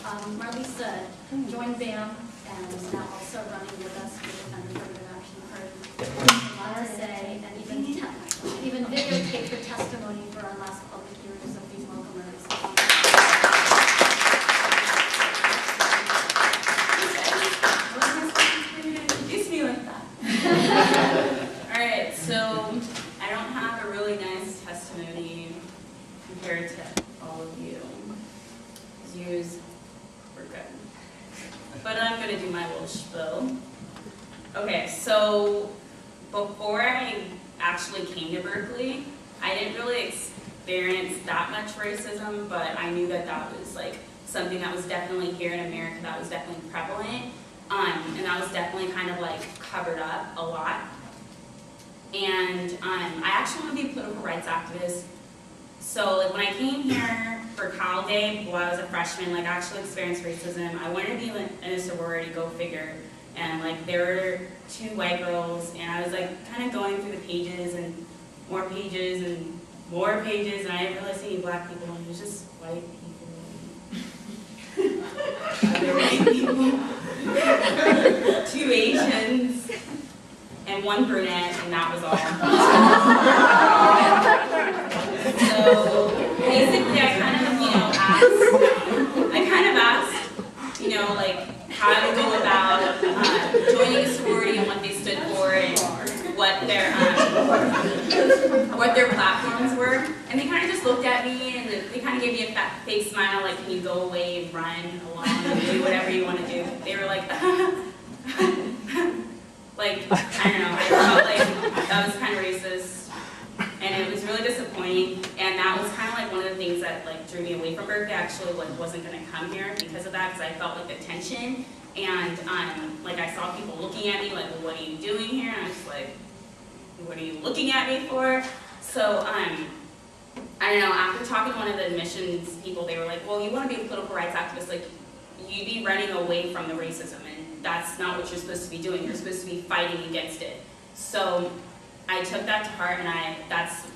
Marlysa joined BAM and is now also running with us for the Affirmative Action Party. A lot to say, and even videotaped her testimony for our last public hearings of these welcomers. Introduce me like that. Alright, so I don't have a really nice testimony compared to all of you. Yous were good. But I'm going to do my little spiel. Okay, so before I actually came to Berkeley, I didn't really experience that much racism, but I knew that that was like something that was definitely here in America, that was definitely prevalent, and that was definitely kind of like covered up a lot. And I actually want to be a political rights activist. So like when I came here for Cal Day, while I was a freshman, like I actually experienced racism. I wanted to be in a sorority, go figure. And like there were two white girls, and I was like kind of going through the pages and more pages and more pages, and I didn't really see any black people, and it was just white people. Other white people. Two Asians, and one brunette, and that was all. So basically I kind of asked, you know, like how to go about joining a sorority and what they stood for and what their platforms were. And they kind of just looked at me and they kind of gave me a fake smile, like, can you go away and run along and do whatever you want to do. They were like, like, I don't know, I felt like that was kind of racist. And it was really disappointing, and that was kind of like one of the things that like drew me away from Berkeley. I actually like wasn't going to come here because of that, because I felt like the tension, and like I saw people looking at me like, well, what are you doing here? And I was like, what are you looking at me for? So I don't know, after talking to one of the admissions people, they were like, well, you want to be a political rights activist, like you'd be running away from the racism, and that's not what you're supposed to be doing. You're supposed to be fighting against it. So I took that to heart, and that's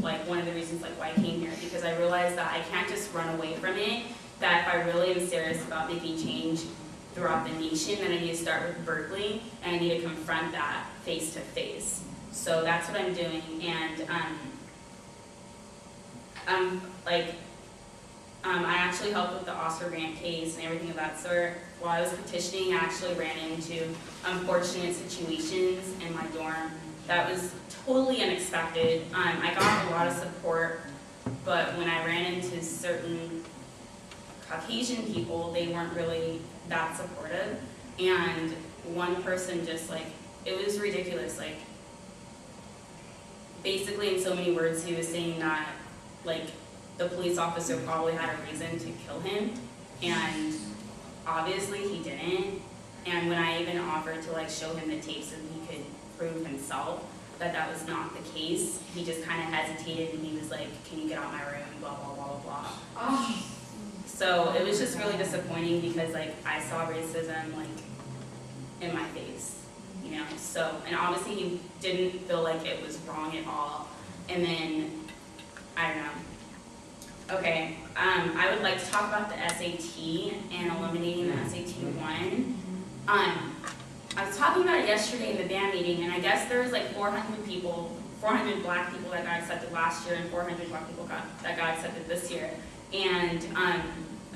like one of the reasons like why I came here, because I realized that I can't just run away from it, that if I really am serious about making change throughout the nation, then I need to start with Berkeley, and I need to confront that face to face. So that's what I'm doing, and I actually helped with the Oscar grant case and everything of that sort. While I was petitioning, I actually ran into unfortunate situations in my dorm that was totally unexpected. I got a lot of support, but when I ran into certain Caucasian people, they weren't really that supportive. And one person just like, it was ridiculous. Like, basically in so many words, he was saying that like the police officer probably had a reason to kill him, and obviously he didn't. And when I even offered to like show him the tapes so he could prove himself that that was not the case, he just kind of hesitated and he was like, can you get out of my room, blah, blah, blah, blah, blah. Oh. So it was just really disappointing because like I saw racism like in my face, you know. So, and obviously he didn't feel like it was wrong at all. And then, I don't know. Okay, I would like to talk about the SAT and eliminating the SAT 1. I was talking about it yesterday in the band meeting, and I guess there was like 400 black people that got accepted last year, and 400 black people that got accepted this year. And I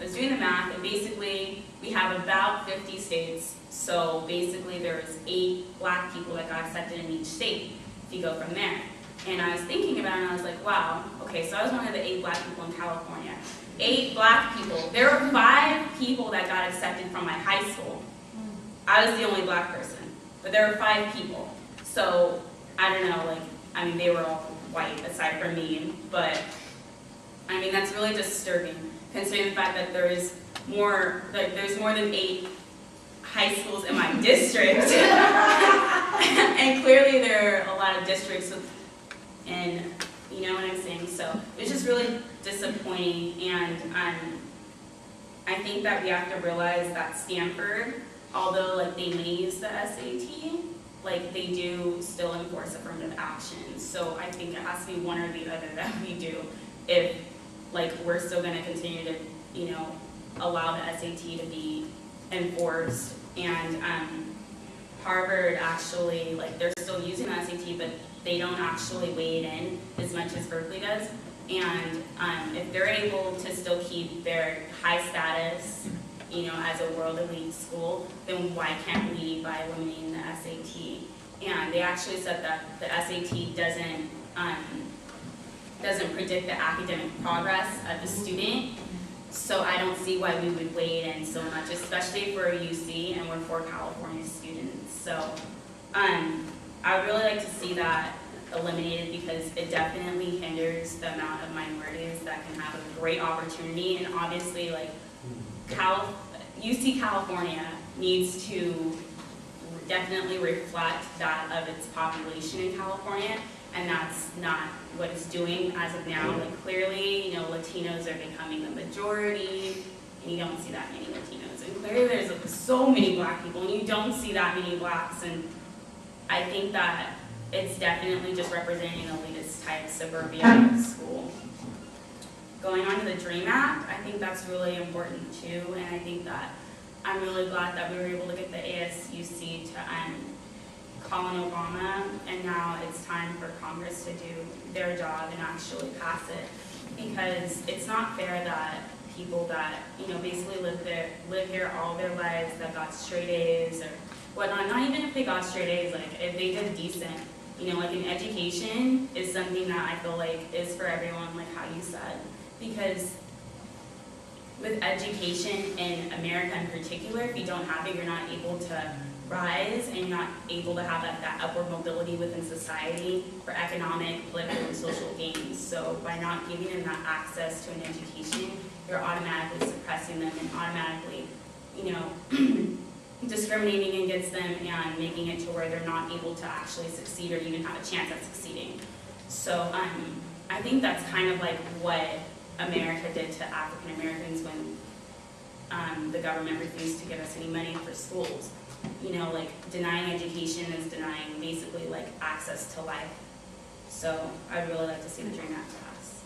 was doing the math, and basically we have about 50 states. So basically there was 8 black people that got accepted in each state, if you go from there. And I was thinking about it, and I was like, wow, okay, so I was one of the 8 black people in California. 8 black people. There were 5 people that got accepted from my high school. I was the only black person, but there were 5 people. So, I don't know, like, I mean, they were all white aside from me, but, I mean, that's really disturbing, considering the fact that there's more than 8 high schools in my district, and clearly there are a lot of districts with, and you know what I'm saying, so it was just really disappointing, and I think that we have to realize that Stanford, although like they may use the SAT, like they do still enforce affirmative action. So I think it has to be one or the other that we do if like we're still going to continue to, you know, allow the SAT to be enforced. And Harvard actually, like, they're still using the SAT, but they don't actually weigh it in as much as Berkeley does. And if they're able to still keep their high status, you know, as a world elite school, then why can't we by eliminating the SAT? And they actually said that the SAT doesn't predict the academic progress of the student. So I don't see why we would weigh it in so much, especially for UC and we're for California students. So I would really like to see that eliminated because it definitely hinders the amount of minorities that can have a great opportunity. And obviously, like, UC California needs to definitely reflect that of its population in California, and that's not what it's doing as of now. Like, clearly, you know, Latinos are becoming the majority, and you don't see that many Latinos. And clearly there's like, so many black people, and you don't see that many blacks. And I think that it's definitely just representing an elitist type suburbia school. Going on to the DREAM Act, I think that's really important too, and I think that I'm really glad that we were able to get the ASUC to call on Obama, and now it's time for Congress to do their job and actually pass it, because it's not fair that people that, you know, basically live here all their lives, that got straight A's or whatnot, not even if they got straight A's, like if they did decent, you know, like an education is something that I feel like is for everyone, like how you said, because with education in America in particular, if you don't have it, you're not able to rise and you're not able to have that upward mobility within society for economic, political, and social gains. So by not giving them that access to an education, you're automatically suppressing them and automatically, you know, discriminating against them and making it to where they're not able to actually succeed or even have a chance at succeeding. So I think that's kind of like what America did to African Americans when the government refused to give us any money for schools. You know, like denying education is denying basically like access to life. So I'd really like to see the DREAM Act pass.